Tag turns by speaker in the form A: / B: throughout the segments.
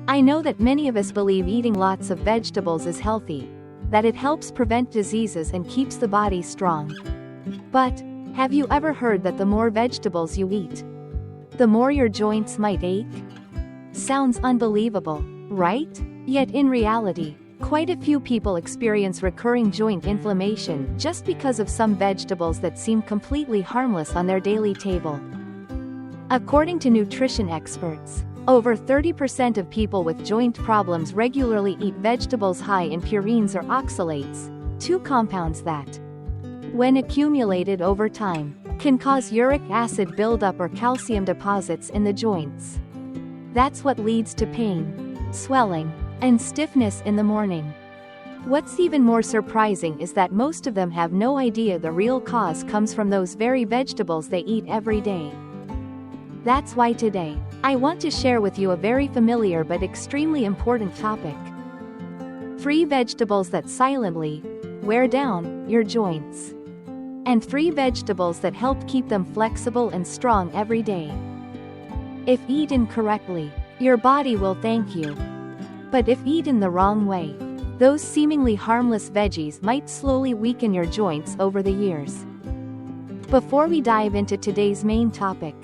A: I know that many of us believe eating lots of vegetables is healthy, that it helps prevent diseases and keeps the body strong. But, have you ever heard that the more vegetables you eat, the more your joints might ache? Sounds unbelievable, right? Yet in reality, quite a few people experience recurring joint inflammation just because of some vegetables that seem completely harmless on their daily table. According to nutrition experts, over 30% of people with joint problems regularly eat vegetables high in purines or oxalates, two compounds that, when accumulated over time, can cause uric acid buildup or calcium deposits in the joints. That's what leads to pain, swelling, and stiffness in the morning. What's even more surprising is that most of them have no idea the real cause comes from those very vegetables they eat every day. That's why today, I want to share with you a very familiar but extremely important topic. 3 vegetables that silently wear down your joints. And 3 vegetables that help keep them flexible and strong every day. If eaten correctly, your body will thank you. But if eaten the wrong way, those seemingly harmless veggies might slowly weaken your joints over the years. Before we dive into today's main topic,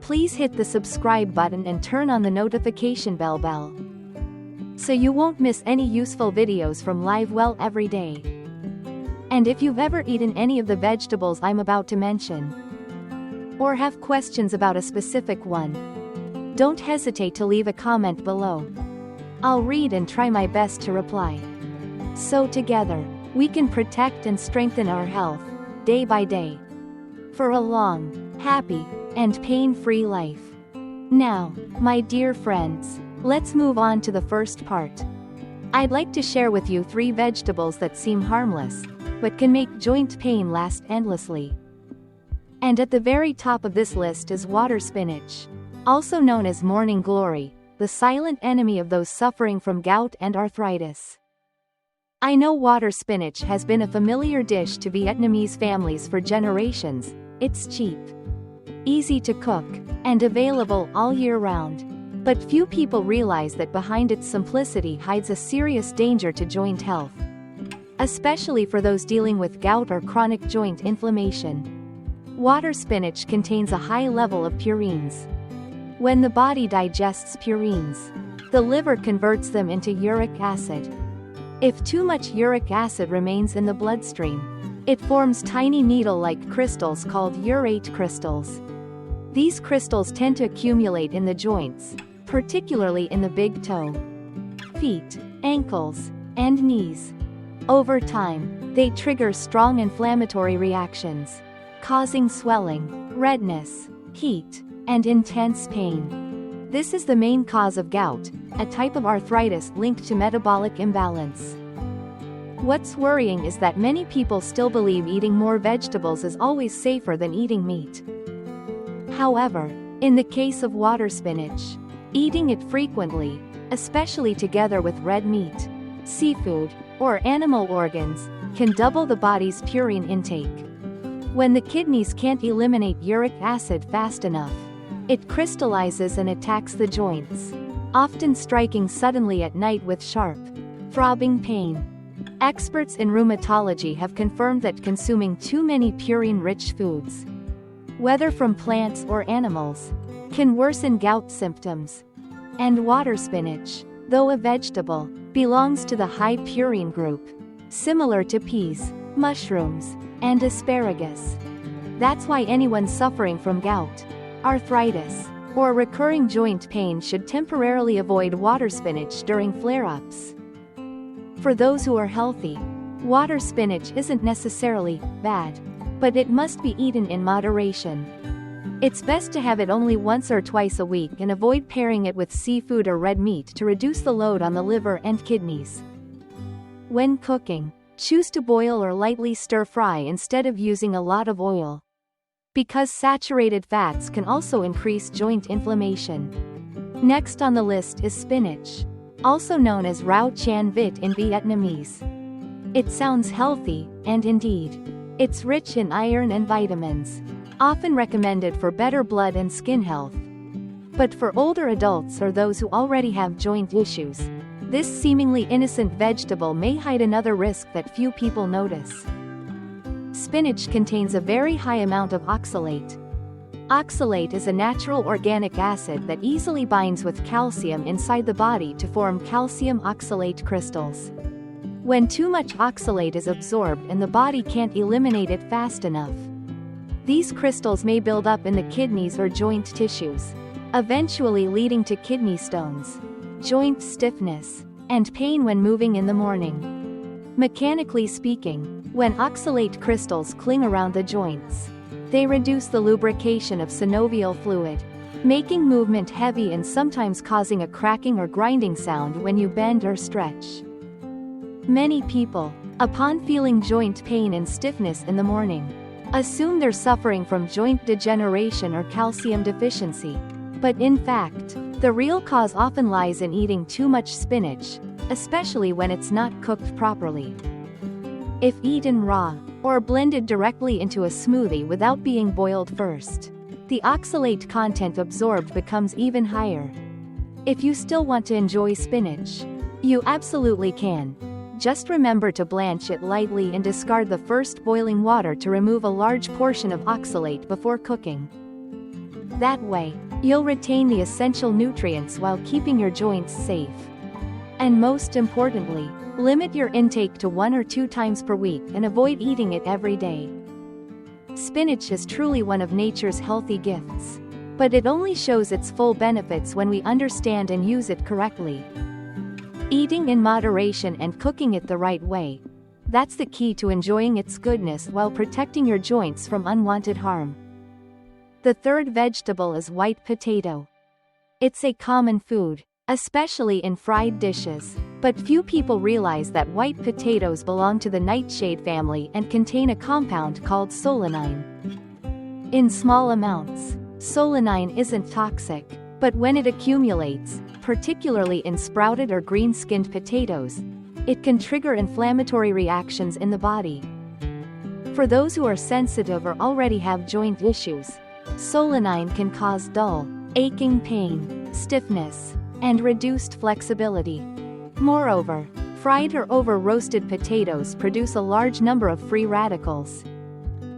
A: please hit the subscribe button and turn on the notification bell so you won't miss any useful videos from Live Well every day. And if you've ever eaten any of the vegetables I'm about to mention, or have questions about a specific one, don't hesitate to leave a comment below. I'll read and try my best to reply. So together, we can protect and strengthen our health, day by day, for a long, happy, and pain-free life. Now, my dear friends, let's move on to the first part. I'd like to share with you 3 vegetables that seem harmless, but can make joint pain last endlessly. And at the very top of this list is water spinach, also known as morning glory, the silent enemy of those suffering from gout and arthritis. I know water spinach has been a familiar dish to Vietnamese families for generations. It's cheap, easy to cook, and available all year round. But few people realize that behind its simplicity hides a serious danger to joint health, especially for those dealing with gout or chronic joint inflammation. Water spinach contains a high level of purines. When the body digests purines, the liver converts them into uric acid. If too much uric acid remains in the bloodstream, it forms tiny needle-like crystals called urate crystals. These crystals tend to accumulate in the joints, particularly in the big toe, feet, ankles, and knees. Over time, they trigger strong inflammatory reactions, causing swelling, redness, heat, and intense pain. This is the main cause of gout, a type of arthritis linked to metabolic imbalance. What's worrying is that many people still believe eating more vegetables is always safer than eating meat. However, in the case of water spinach, eating it frequently, especially together with red meat, seafood, or animal organs, can double the body's purine intake. When the kidneys can't eliminate uric acid fast enough, it crystallizes and attacks the joints, often striking suddenly at night with sharp, throbbing pain. Experts in rheumatology have confirmed that consuming too many purine-rich foods, whether from plants or animals, can worsen gout symptoms. And water spinach, though a vegetable, belongs to the high purine group, similar to peas, mushrooms, and asparagus. That's why anyone suffering from gout, arthritis, or recurring joint pain should temporarily avoid water spinach during flare-ups. For those who are healthy, water spinach isn't necessarily bad, but it must be eaten in moderation. It's best to have it only once or twice a week and avoid pairing it with seafood or red meat to reduce the load on the liver and kidneys. When cooking, choose to boil or lightly stir-fry instead of using a lot of oil, because saturated fats can also increase joint inflammation. Next on the list is spinach, also known as rau chan vit in Vietnamese. It sounds healthy, and indeed, it's rich in iron and vitamins, often recommended for better blood and skin health. But for older adults or those who already have joint issues, this seemingly innocent vegetable may hide another risk that few people notice. Spinach contains a very high amount of oxalate. Oxalate is a natural organic acid that easily binds with calcium inside the body to form calcium oxalate crystals. When too much oxalate is absorbed and the body can't eliminate it fast enough, these crystals may build up in the kidneys or joint tissues, eventually leading to kidney stones, joint stiffness, and pain when moving in the morning. Mechanically speaking, when oxalate crystals cling around the joints, they reduce the lubrication of synovial fluid, making movement heavy and sometimes causing a cracking or grinding sound when you bend or stretch. Many people, upon feeling joint pain and stiffness in the morning, assume they're suffering from joint degeneration or calcium deficiency. But in fact, the real cause often lies in eating too much spinach, especially when it's not cooked properly. If eaten raw, or blended directly into a smoothie without being boiled first, the oxalate content absorbed becomes even higher. If you still want to enjoy spinach, you absolutely can. Just remember to blanch it lightly and discard the first boiling water to remove a large portion of oxalate before cooking. That way, you'll retain the essential nutrients while keeping your joints safe. And most importantly, limit your intake to 1 or 2 times per week and avoid eating it every day. Spinach is truly one of nature's healthy gifts, but it only shows its full benefits when we understand and use it correctly. Eating in moderation and cooking it the right way, that's the key to enjoying its goodness while protecting your joints from unwanted harm. The third vegetable is white potato. It's a common food, especially in fried dishes, but few people realize that white potatoes belong to the nightshade family and contain a compound called solanine. In small amounts, solanine isn't toxic, but when it accumulates, particularly in sprouted or green-skinned potatoes, it can trigger inflammatory reactions in the body. For those who are sensitive or already have joint issues, solanine can cause dull, aching pain, stiffness, and reduced flexibility. Moreover, fried or over-roasted potatoes produce a large number of free radicals,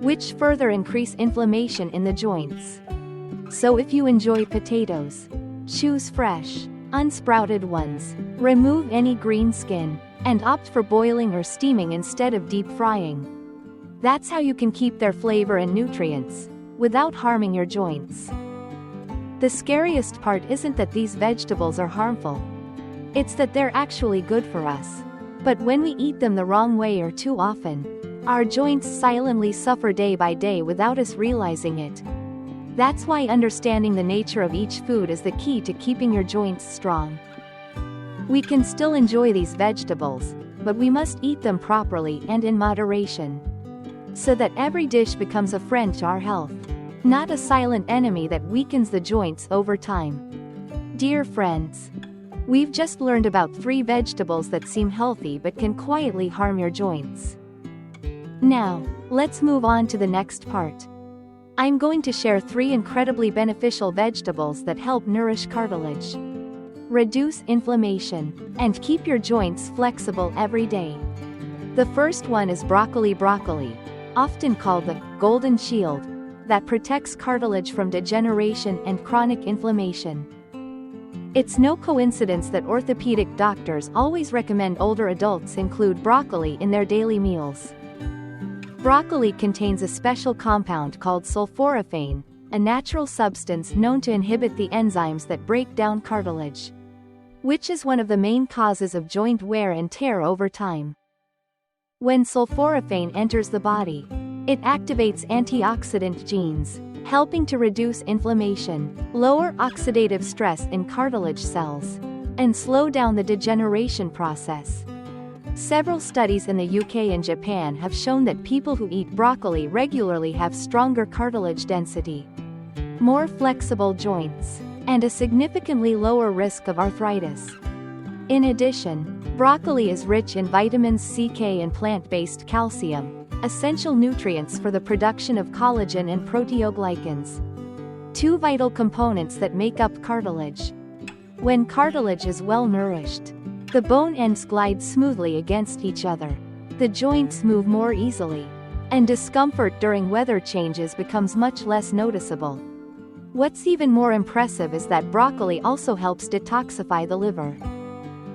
A: which further increase inflammation in the joints. So if you enjoy potatoes, choose fresh, unsprouted ones, remove any green skin, and opt for boiling or steaming instead of deep frying. That's how you can keep their flavor and nutrients, without harming your joints. The scariest part isn't that these vegetables are harmful. It's that they're actually good for us. But when we eat them the wrong way or too often, our joints silently suffer day by day without us realizing it. That's why understanding the nature of each food is the key to keeping your joints strong. We can still enjoy these vegetables, but we must eat them properly and in moderation, so that every dish becomes a friend to our health, not a silent enemy that weakens the joints over time. Dear friends, we've just learned about 3 vegetables that seem healthy but can quietly harm your joints. Now, let's move on to the next part. I'm going to share 3 incredibly beneficial vegetables that help nourish cartilage, reduce inflammation, and keep your joints flexible every day. The first one is broccoli. Broccoli, often called the golden shield, that protects cartilage from degeneration and chronic inflammation. It's no coincidence that orthopedic doctors always recommend older adults include broccoli in their daily meals. Broccoli contains a special compound called sulforaphane, a natural substance known to inhibit the enzymes that break down cartilage, which is one of the main causes of joint wear and tear over time. When sulforaphane enters the body, it activates antioxidant genes, helping to reduce inflammation, lower oxidative stress in cartilage cells, and slow down the degeneration process. Several studies in the UK and Japan have shown that people who eat broccoli regularly have stronger cartilage density, more flexible joints, and a significantly lower risk of arthritis. In addition, broccoli is rich in vitamins C, K, and plant-based calcium, essential nutrients for the production of collagen and proteoglycans. two vital components that make up cartilage. When cartilage is well nourished, the bone ends glide smoothly against each other. The joints move more easily, and discomfort during weather changes becomes much less noticeable. What's even more impressive is that broccoli also helps detoxify the liver,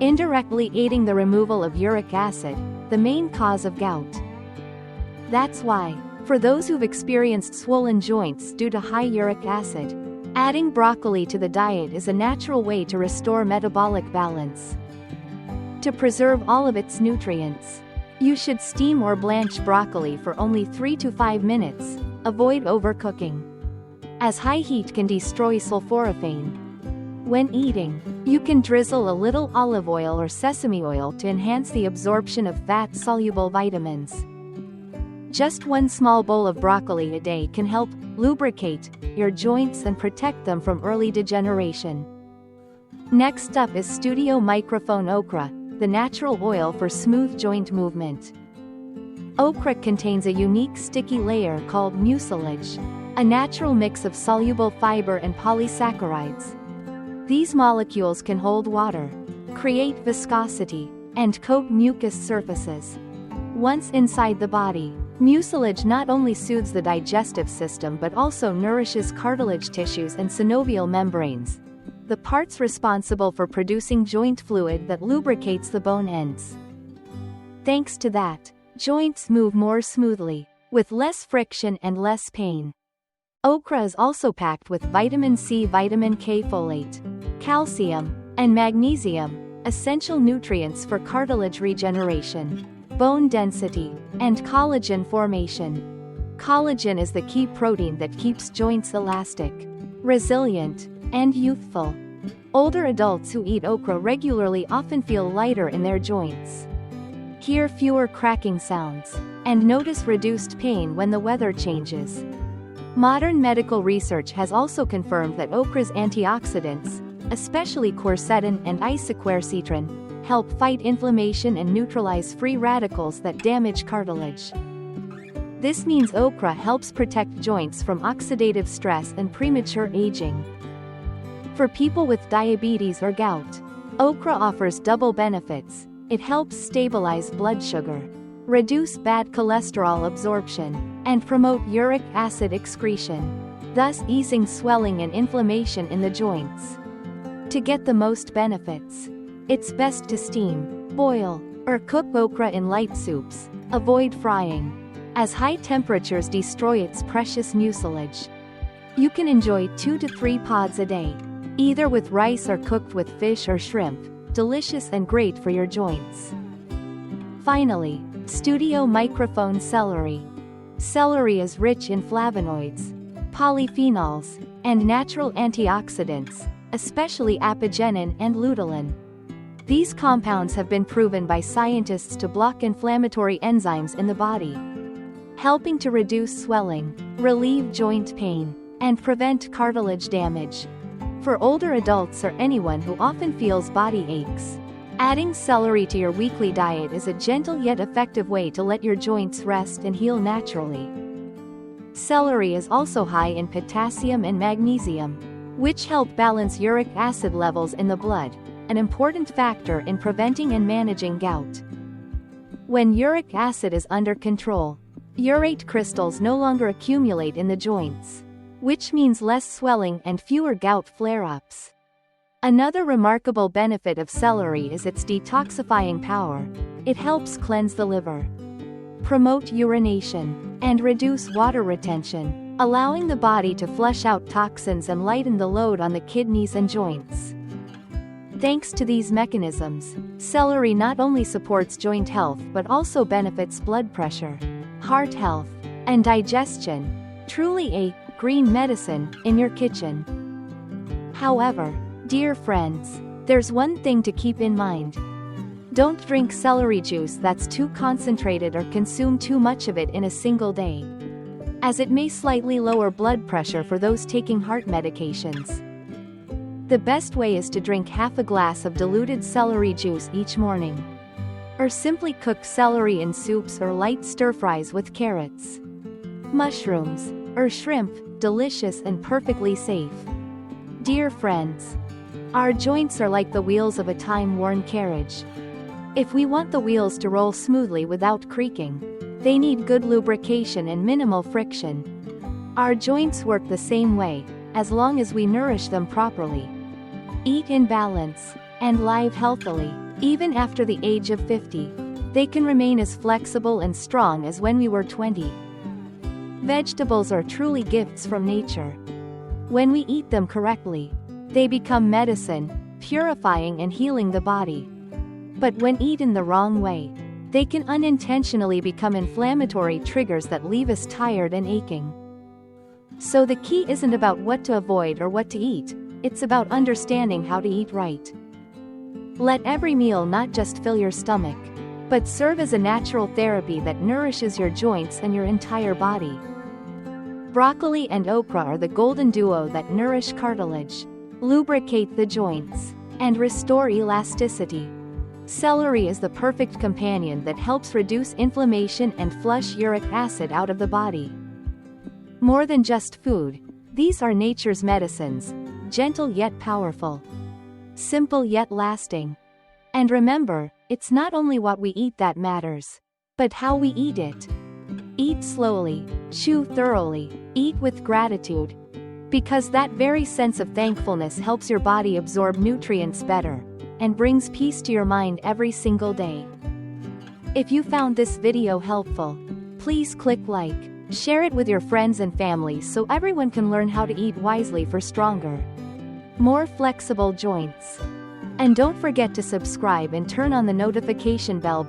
A: indirectly aiding the removal of uric acid, the main cause of gout. That's why, for those who've experienced swollen joints due to high uric acid, adding broccoli to the diet is a natural way to restore metabolic balance. To preserve all of its nutrients, you should steam or blanch broccoli for only 3 to 5 minutes. Avoid overcooking, as high heat can destroy sulforaphane. When eating, you can drizzle a little olive oil or sesame oil to enhance the absorption of fat-soluble vitamins. Just one small bowl of broccoli a day can help lubricate your joints and protect them from early degeneration. Next up is Studio Microphone Okra, the natural oil for smooth joint movement. Okra contains a unique sticky layer called mucilage, a natural mix of soluble fiber and polysaccharides. These molecules can hold water, create viscosity, and coat mucous surfaces. Once inside the body, mucilage not only soothes the digestive system but also nourishes cartilage tissues and synovial membranes, the parts responsible for producing joint fluid that lubricates the bone ends. Thanks to that, joints move more smoothly, with less friction and less pain. Okra is also packed with vitamin C, vitamin K, folate, calcium, and magnesium, essential nutrients for cartilage regeneration, bone density, and collagen formation. Collagen is the key protein that keeps joints elastic, resilient, and youthful. Older adults who eat okra regularly often feel lighter in their joints, hear fewer cracking sounds, and notice reduced pain when the weather changes. Modern medical research has also confirmed that okra's antioxidants, especially quercetin and isoquercetin, help fight inflammation and neutralize free radicals that damage cartilage. This means okra helps protect joints from oxidative stress and premature aging. For people with diabetes or gout, okra offers double benefits. It helps stabilize blood sugar, reduce bad cholesterol absorption, and promote uric acid excretion, thus easing swelling and inflammation in the joints. To get the most benefits, it's best to steam, boil, or cook okra in light soups. Avoid frying, as high temperatures destroy its precious mucilage. You can enjoy 2 to 3 pods a day, either with rice or cooked with fish or shrimp. Delicious and great for your joints. Finally, Studio Microphone Celery. Celery is rich in flavonoids, polyphenols, and natural antioxidants, especially apigenin and luteolin. These compounds have been proven by scientists to block inflammatory enzymes in the body, helping to reduce swelling, relieve joint pain, and prevent cartilage damage. For older adults or anyone who often feels body aches, adding celery to your weekly diet is a gentle yet effective way to let your joints rest and heal naturally. Celery is also high in potassium and magnesium, which help balance uric acid levels in the blood, an important factor in preventing and managing gout. When uric acid is under control, urate crystals no longer accumulate in the joints, which means less swelling and fewer gout flare-ups. Another remarkable benefit of celery is its detoxifying power. It helps cleanse the liver, promote urination, and reduce water retention, allowing the body to flush out toxins and lighten the load on the kidneys and joints. Thanks to these mechanisms, celery not only supports joint health but also benefits blood pressure, heart health, and digestion. Truly a green medicine in your kitchen. However, dear friends, there's one thing to keep in mind. Don't drink celery juice that's too concentrated or consume too much of it in a single day, as it may slightly lower blood pressure for those taking heart medications. The best way is to drink half a glass of diluted celery juice each morning, or simply cook celery in soups or light stir-fries with carrots, mushrooms, or shrimp. delicious and perfectly safe. Dear friends, our joints are like the wheels of a time-worn carriage. If we want the wheels to roll smoothly without creaking, they need good lubrication and minimal friction. Our joints work the same way, as long as we nourish them properly. Eat in balance, and live healthily. Even after the age of 50, they can remain as flexible and strong as when we were 20. Vegetables are truly gifts from nature. When we eat them correctly, they become medicine, purifying and healing the body. But when eaten the wrong way, they can unintentionally become inflammatory triggers that leave us tired and aching. So the key isn't about what to avoid or what to eat, it's about understanding how to eat right. Let every meal not just fill your stomach, but serve as a natural therapy that nourishes your joints and your entire body. Broccoli and okra are the golden duo that nourish cartilage, lubricate the joints, and restore elasticity. Celery is the perfect companion that helps reduce inflammation and flush uric acid out of the body. More than just food, these are nature's medicines, gentle yet powerful, simple yet lasting. And remember, it's not only what we eat that matters, but how we eat it. Eat slowly, chew thoroughly, eat with gratitude. Because that very sense of thankfulness helps your body absorb nutrients better, and brings peace to your mind every single day. If you found this video helpful, please click like, share it with your friends and family so everyone can learn how to eat wisely for stronger, more flexible joints. And don't forget to subscribe and turn on the notification bell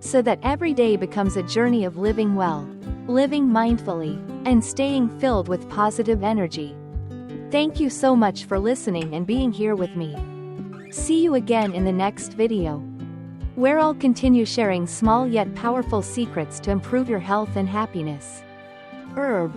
A: so that every day becomes a journey of living well, living mindfully, and staying filled with positive energy. Thank you so much for listening and being here with me. See you again in the next video, where I'll continue sharing small yet powerful secrets to improve your health and happiness. Herb.